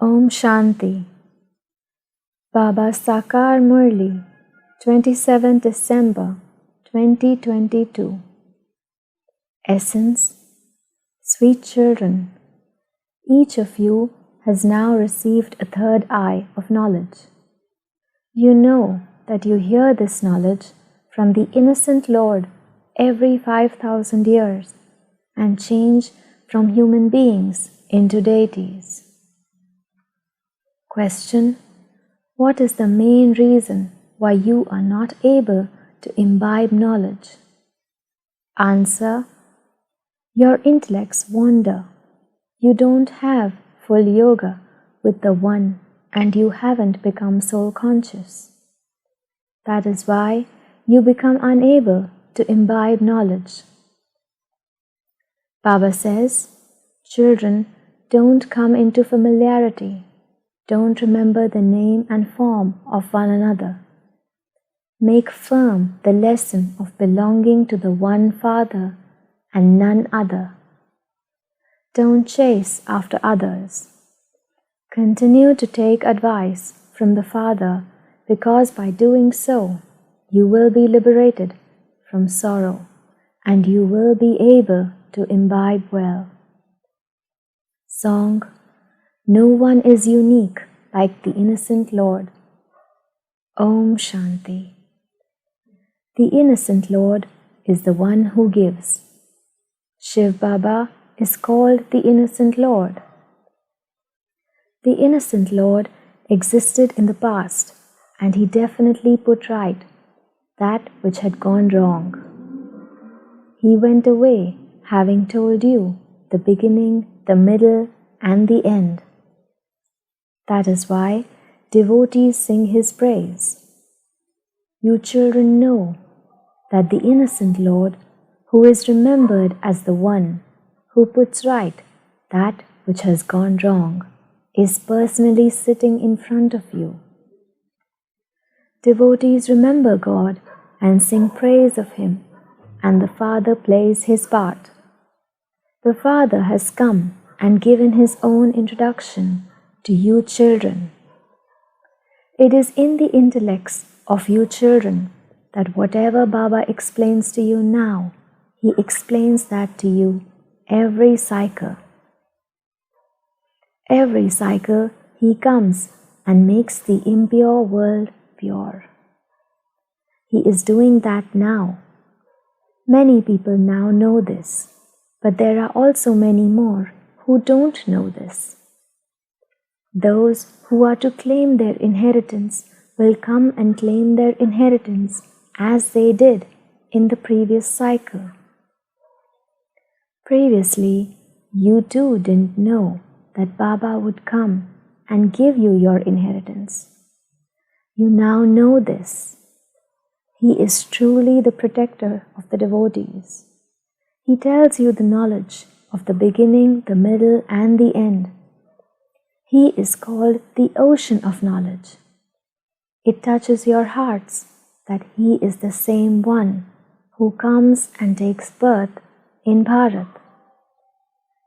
Om Shanti. Baba Sakar Murli, 27 December 2022. Essence. Sweet children, each of you has now received a third eye of knowledge. You know that you hear this knowledge from the innocent Lord every 5,000 years and change from human beings into deities. Question: what is the main reason why you are not able to imbibe knowledge? Answer: your intellects wander. You don't have full yoga with the One and you haven't become soul conscious. That is why you become unable to imbibe knowledge. Baba says, children, don't come into familiarity. Don't remember the name and form of one another. Make firm the lesson of belonging to the one Father and none other. Don't chase after others. Continue to take advice from the Father, because by doing so, you will be liberated from sorrow and you will be able to imbibe well. Song. No one is unique like the innocent Lord. Om Shanti. The innocent Lord is the one who gives. Shiv Baba is called the innocent Lord. The innocent Lord existed in the past and he definitely put right that which had gone wrong. He went away having told you the beginning, the middle and the end. That is why devotees sing his praise. You children know that the innocent Lord, who is remembered as the one who puts right that which has gone wrong, is personally sitting in front of you. Devotees remember God and sing praise of Him, and the Father plays His part. The Father has come and given His own introduction to you children. It is in the intellects of you children that whatever Baba explains to you now, He explains that to you every cycle. Every cycle He comes and makes the impure world pure. He is doing that now. Many people now know this, but there are also many more who don't know this. Those who are to claim their inheritance will come and claim their inheritance as they did in the previous cycle. Previously, you too didn't know that Baba would come and give you your inheritance. You now know this. He is truly the protector of the devotees. He tells you the knowledge of the beginning, the middle and the end. He is called the ocean of knowledge. It touches your hearts that He is the same one who comes and takes birth in Bharat.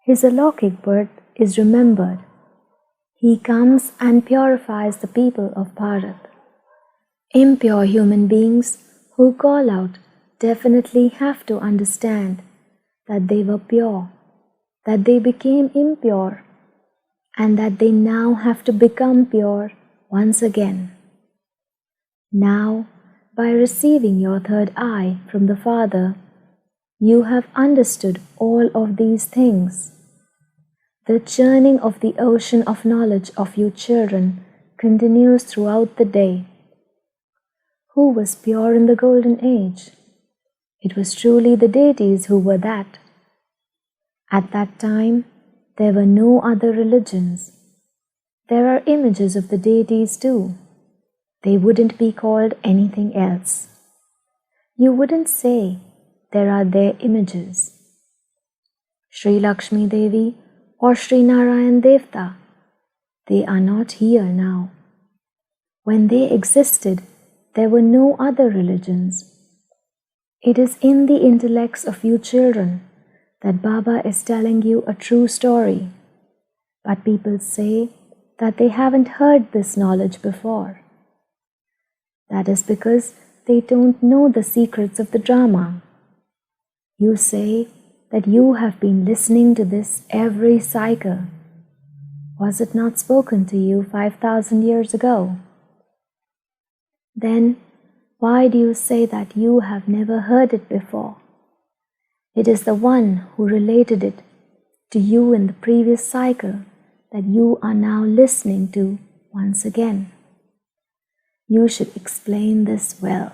His alaukic birth is remembered. He comes and purifies the people of Bharat. Impure human beings who call out definitely have to understand that they were pure, that they became impure, and that they now have to become pure once again. Now, by receiving your third eye from the Father, you have understood all of these things. The churning of the ocean of knowledge of you children continues throughout the day. Who was pure in the golden age? It was truly the deities who were that. At that time, there were no other religions. There are images of the deities too. They wouldn't be called anything else. You wouldn't say there are their images. Sri Lakshmi Devi or Sri Narayan Devta, they are not here now. When they existed, there were no other religions. It is in the intellects of you children that Baba is telling you a true story. But people say that they haven't heard this knowledge before. That is because they don't know the secrets of the drama. You say that you have been listening to this every cycle. Was it not spoken to you 5,000 years ago? Then why do you say that you have never heard it before? It is the one who related it to you in the previous cycle that you are now listening to once again. You should explain this well.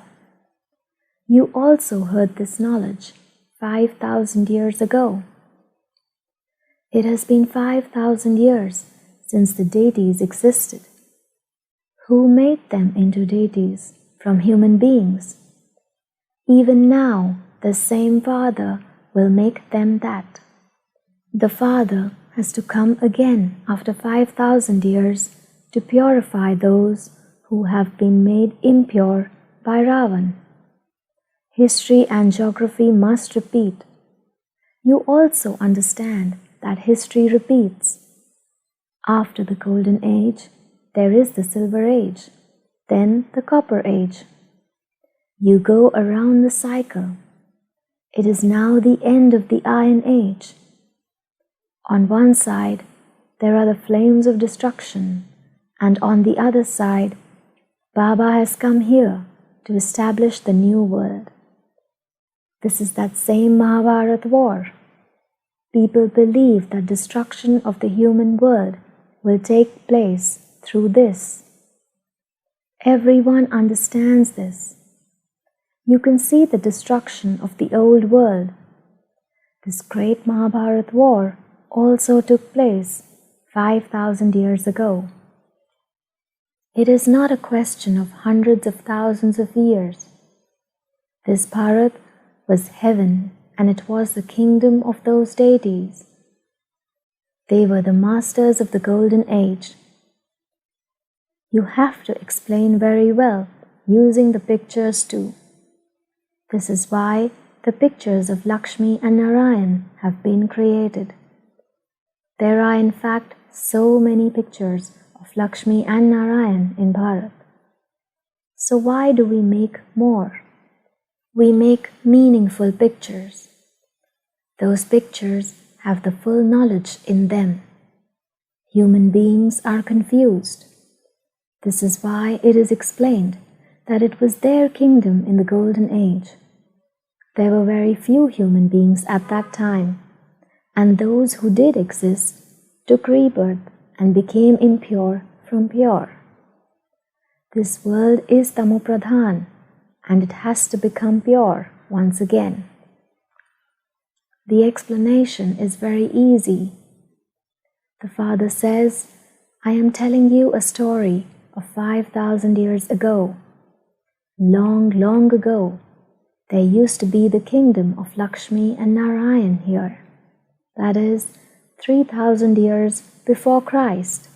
You also heard this knowledge 5,000 years ago. It has been 5,000 years since the deities existed. Who made them into deities from human beings? Even now, the same Father will make them that. The Father has to come again after 5,000 years to purify those who have been made impure by Ravan. History and geography must repeat. You also understand that history repeats. After the Golden Age, there is the Silver Age, then the Copper Age. You go around the cycle. It is now the end of the Iron Age. On one side, there are the flames of destruction, and on the other side, Baba has come here to establish the new world. This is that same Mahabharata war. People believe that destruction of the human world will take place through this. Everyone understands this. You can see the destruction of the old world. This great Mahabharata war also took place 5,000 years ago. It is not a question of hundreds of thousands of years. This Bharat was heaven, and it was the kingdom of those deities. They were the masters of the Golden Age. You have to explain very well using the pictures too. This is why the pictures of Lakshmi and Narayan have been created. There are in fact so many pictures of Lakshmi and Narayan in Bharat. So why do we make more? We make meaningful pictures. Those pictures have the full knowledge in them. Human beings are confused. This is why it is explained that it was their kingdom in the Golden Age. There were very few human beings at that time, and those who did exist took rebirth and became impure from pure. This world is Tamopradhan, and it has to become pure once again. The explanation is very easy. The Father says, I am telling you a story of 5,000 years ago. Long, long ago, there used to be the kingdom of Lakshmi and Narayan here. That is, 3,000 years before Christ.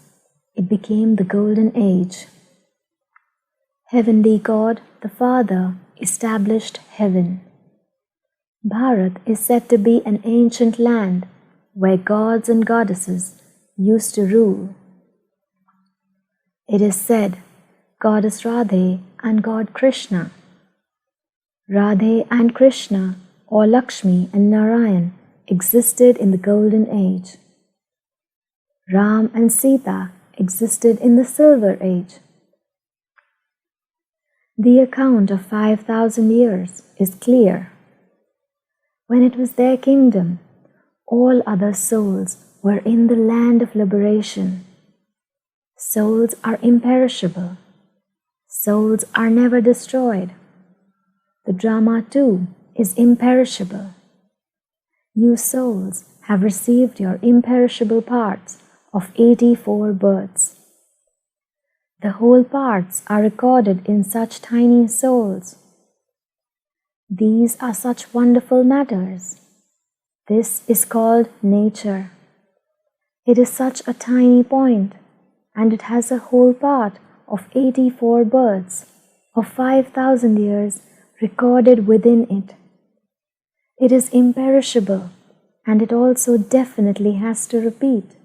It became the Golden Age. Heavenly God, the Father, established heaven. Bharat is said to be an ancient land where gods and goddesses used to rule. It is said, Goddess Radhe and God Krishna. Radhe and Krishna, or Lakshmi and Narayan, existed in the Golden Age. Ram and Sita existed in the Silver Age. The account of 5,000 years is clear. When it was their kingdom, all other souls were in the land of liberation. Souls are imperishable. Souls are never destroyed. The drama too is imperishable. You souls have received your imperishable parts of 84 births. The whole parts are recorded in such tiny souls. These are such wonderful matters. This is called nature. It is such a tiny point, and it has a whole part of 84 births of 5,000 years recorded within it. It is imperishable, and it also definitely has to repeat.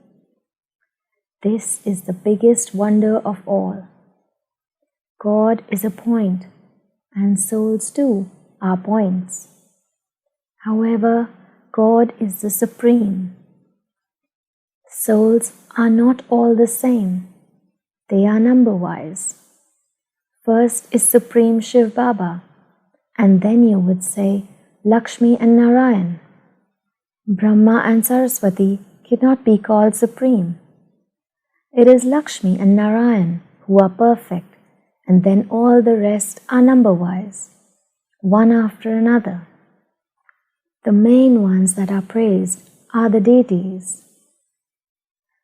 This is the biggest wonder of all. God is a point, and souls too are points. However, God is the supreme. Souls are not all the same. They are number-wise. First is Supreme Shiv Baba, and then you would say Lakshmi and Narayan. Brahma and Saraswati cannot be called supreme. It is Lakshmi and Narayan who are perfect, and then all the rest are number-wise, one after another. The main ones that are praised are the deities.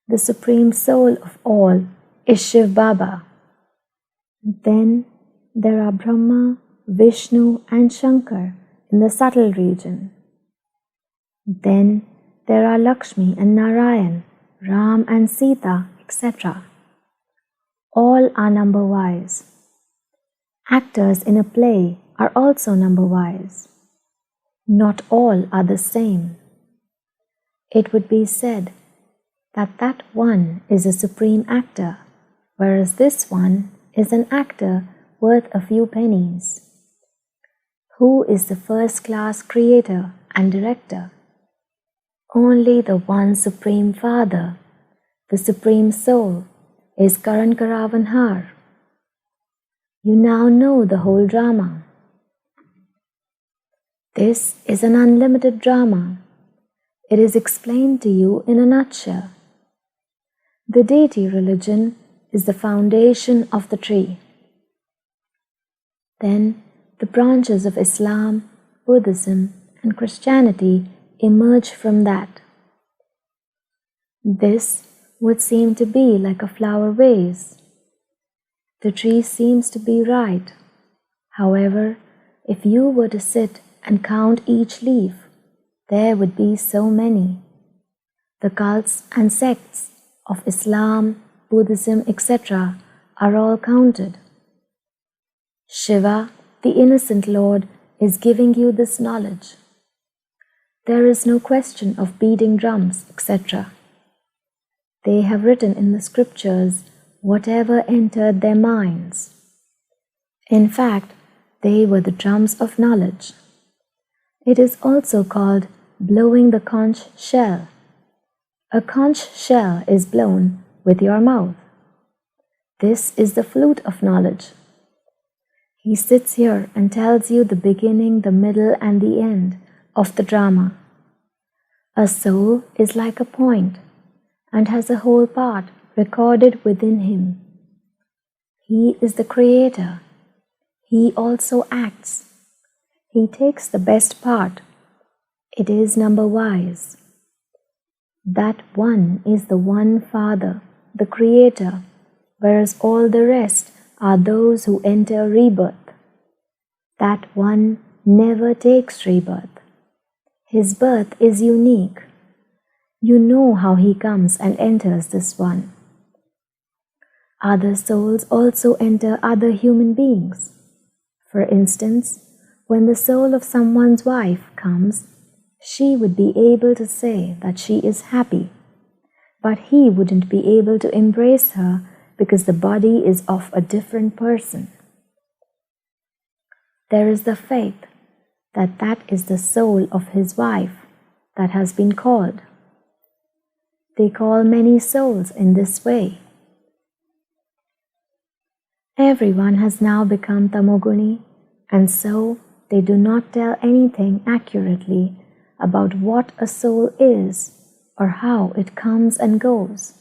The supreme soul of all is Shiv Baba. Then there are Brahma, Vishnu and Shankar in the subtle region. Then there are Lakshmi and Narayan, Ram and Sita, etc. All are number-wise. Actors in a play are also number-wise. Not all are the same. It would be said that that one is a supreme actor, whereas this one is an actor worth a few pennies. Who is the first-class creator and director? Only the one Supreme Father, the Supreme Soul, is Karan Karavanhar. You now know the whole drama. This is an unlimited drama. It is explained to you in a nutshell. The deity religion is the foundation of the tree. Then the branches of Islam, Buddhism, and Christianity emerge from that. This would seem to be like a flower vase. The tree seems to be right. However, if you were to sit and count each leaf, there would be so many. The cults and sects of Islam, Buddhism, etc. are all counted. Shiva, the innocent Lord, is giving you this knowledge. There is no question of beating drums, etc. They have written in the scriptures whatever entered their minds. In fact, they were the drums of knowledge. It is also called blowing the conch shell. A conch shell is blown with your mouth. This is the flute of knowledge. He sits here and tells you the beginning, the middle, and the end of the drama. A soul is like a point and has a whole part recorded within him. He is the creator. He also acts. He takes the best part. It is number-wise. That one is the one Father, the Creator, whereas all the rest are those who enter rebirth. That one never takes rebirth. His birth is unique. You know how he comes and enters this one. Other souls also enter other human beings. For instance, when the soul of someone's wife comes, she would be able to say that she is happy, but he wouldn't be able to embrace her because the body is of a different person. There is the faith that that is the soul of his wife that has been called. They call many souls in this way. Everyone has now become tamoguni, and so they do not tell anything accurately about what a soul is or how it comes and goes.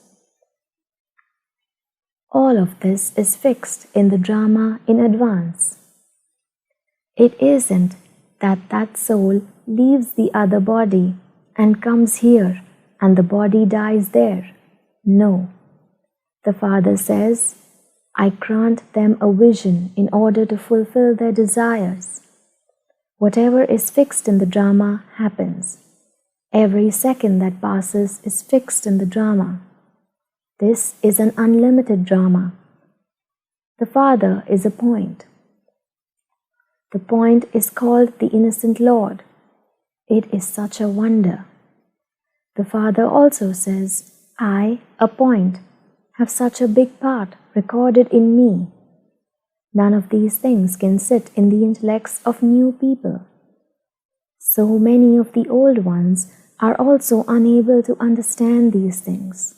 All of this is fixed in the drama in advance. It isn't that that soul leaves the other body and comes here and the body dies there. No. The Father says, I grant them a vision in order to fulfill their desires. Whatever is fixed in the drama happens. Every second that passes is fixed in the drama. This is an unlimited drama. The Father is a point. The point is called the Innocent Lord. It is such a wonder. The Father also says, I, a point, have such a big part recorded in me. None of these things can sit in the intellects of new people. So many of the old ones are also unable to understand these things.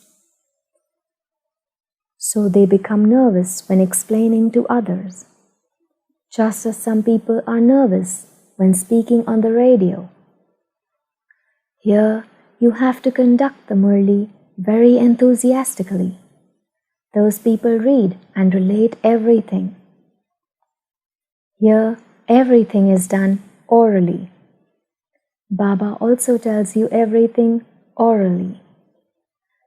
So they become nervous when explaining to others, just as some people are nervous when speaking on the radio. Here you have to conduct the Murli very enthusiastically. Those people read and relate everything. Here everything is done orally. Baba also tells you everything orally.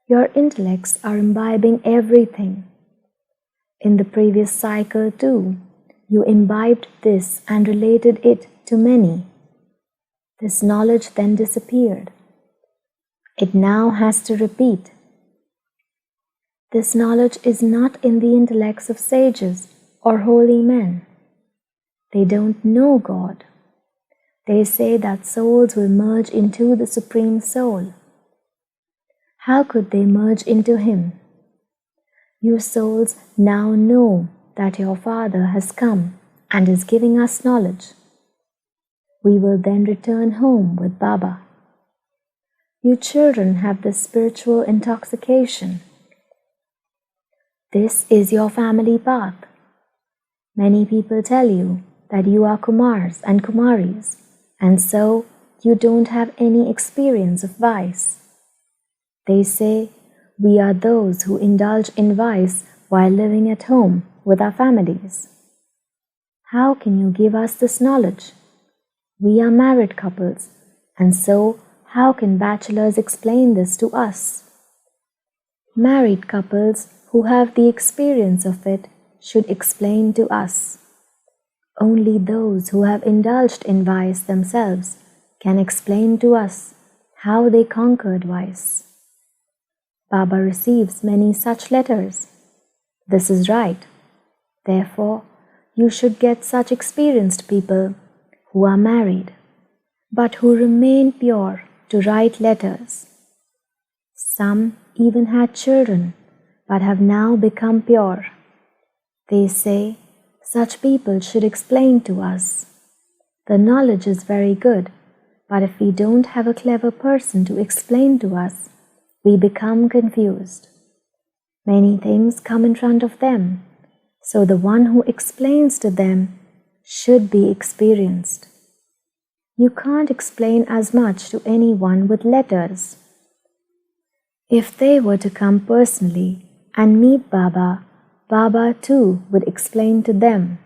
Your intellects are imbibing everything. In the previous cycle too, you imbibed this and related it to many. This knowledge then disappeared. It now has to repeat. This knowledge is not in the intellects of sages or holy men. They don't know God. They say that souls will merge into the Supreme Soul. How could they merge into Him? You souls now know that your Father has come and is giving us knowledge. We will then return home with Baba. You children have this spiritual intoxication. This is your family path. Many people tell you that you are Kumars and Kumaris, and so you don't have any experience of vice. They say, we are those who indulge in vice while living at home with our families. How can you give us this knowledge? We are married couples, and so how can bachelors explain this to us? Married couples who have the experience of it should explain to us. Only those who have indulged in vice themselves can explain to us how they conquered vice. Baba receives many such letters. This is right. Therefore, you should get such experienced people who are married, but who remain pure to write letters. Some even had children, but have now become pure. They say, such people should explain to us. The knowledge is very good, but if we don't have a clever person to explain to us, we become confused. Many things come in front of them, so the one who explains to them should be experienced. You can't explain as much to anyone with letters. If they were to come personally and meet Baba, Baba too would explain to them.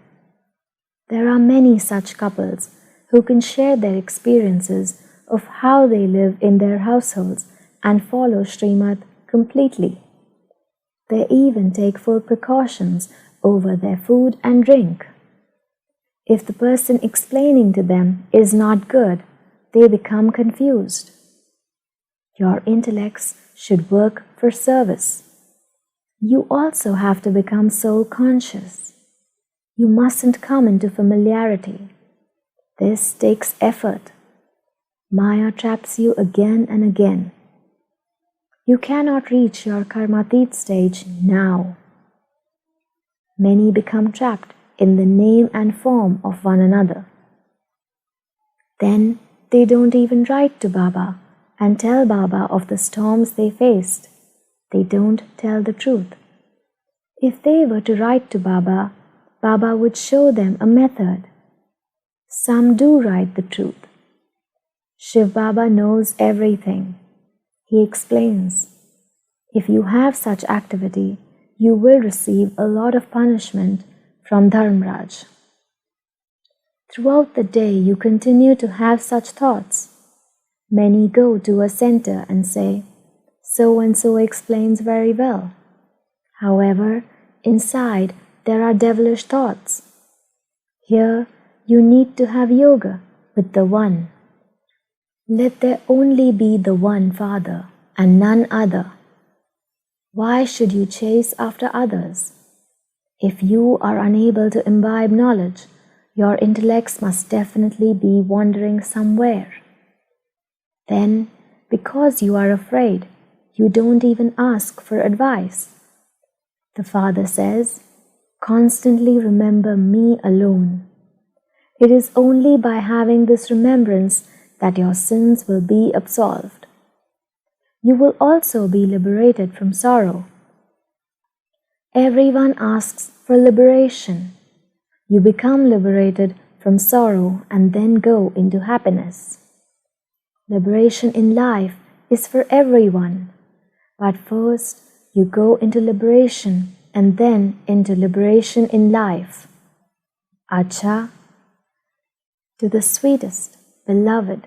There are many such couples who can share their experiences of how they live in their households and follow Srimad completely. They even take full precautions over their food and drink. If the person explaining to them is not good, they become confused. Your intellects should work for service. You also have to become soul conscious. You mustn't come into familiarity. This takes effort. Maya traps you again and again. You cannot reach your karmatit stage now. Many become trapped in the name and form of one another. Then they don't even write to Baba and tell Baba of the storms they faced. They don't tell the truth. If they were to write to Baba, Baba would show them a method. Some do write the truth. Shiv Baba knows everything. He explains, if you have such activity, you will receive a lot of punishment from Dharmraj. Throughout the day you continue to have such thoughts. Many go to a center and say, so and so explains very well. However, inside there are devilish thoughts. Here you need to have yoga with the One. Let there only be the one Father and none other. Why should you chase after others? If you are unable to imbibe knowledge, your intellects must definitely be wandering somewhere. Then, because you are afraid, you don't even ask for advice. The Father says, constantly remember me alone. It is only by having this remembrance that your sins will be absolved. You will also be liberated from sorrow. Everyone asks for liberation. You become liberated from sorrow and then go into happiness. Liberation in life is for everyone, but first you go into liberation and then into liberation in life. Acha, to the sweetest, beloved,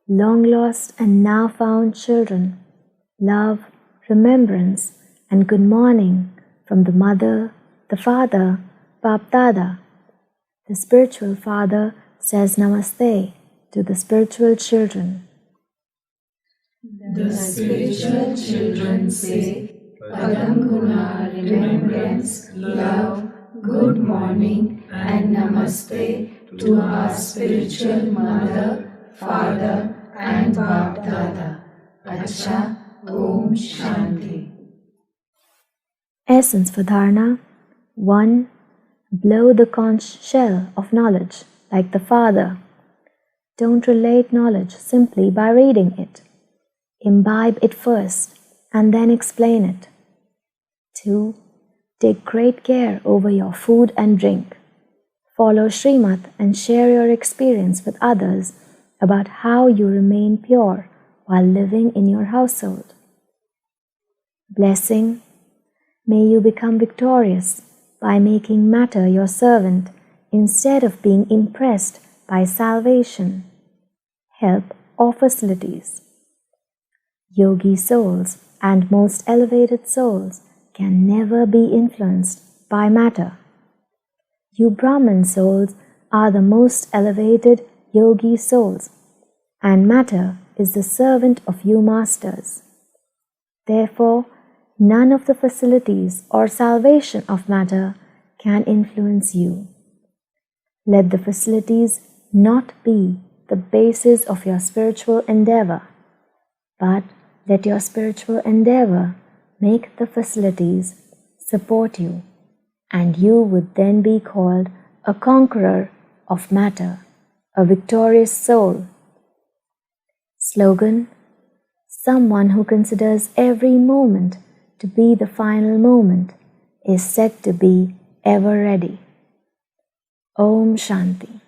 long-lost and now found children, love, remembrance, and good morning from the Mother, the Father, BapDada. The spiritual father says Namaste to the spiritual children. The spiritual children say, Padamguna, remembrance, love, good morning, and Namaste to our spiritual mother, father, and BapDada. Acha, Om Shanti. Essence for Dharana. 1. Blow the conch shell of knowledge like the Father. Don't relate knowledge simply by reading it. Imbibe it first and then explain it. 2. Take great care over your food and drink. Follow Srimad and share your experience with others about how you remain pure while living in your household. Blessing. May you become victorious by making matter your servant instead of being impressed by salvation, help, or facilities. Yogi souls and most elevated souls can never be influenced by matter. You Brahman souls are the most elevated yogi souls, and matter is the servant of you masters. Therefore, none of the facilities or salvation of matter can influence you. Let the facilities not be the basis of your spiritual endeavor, but let your spiritual endeavor make the facilities support you, and you would then be called a conqueror of matter, a victorious soul. Slogan: someone who considers every moment to be the final moment is said to be ever ready. Om Shanti.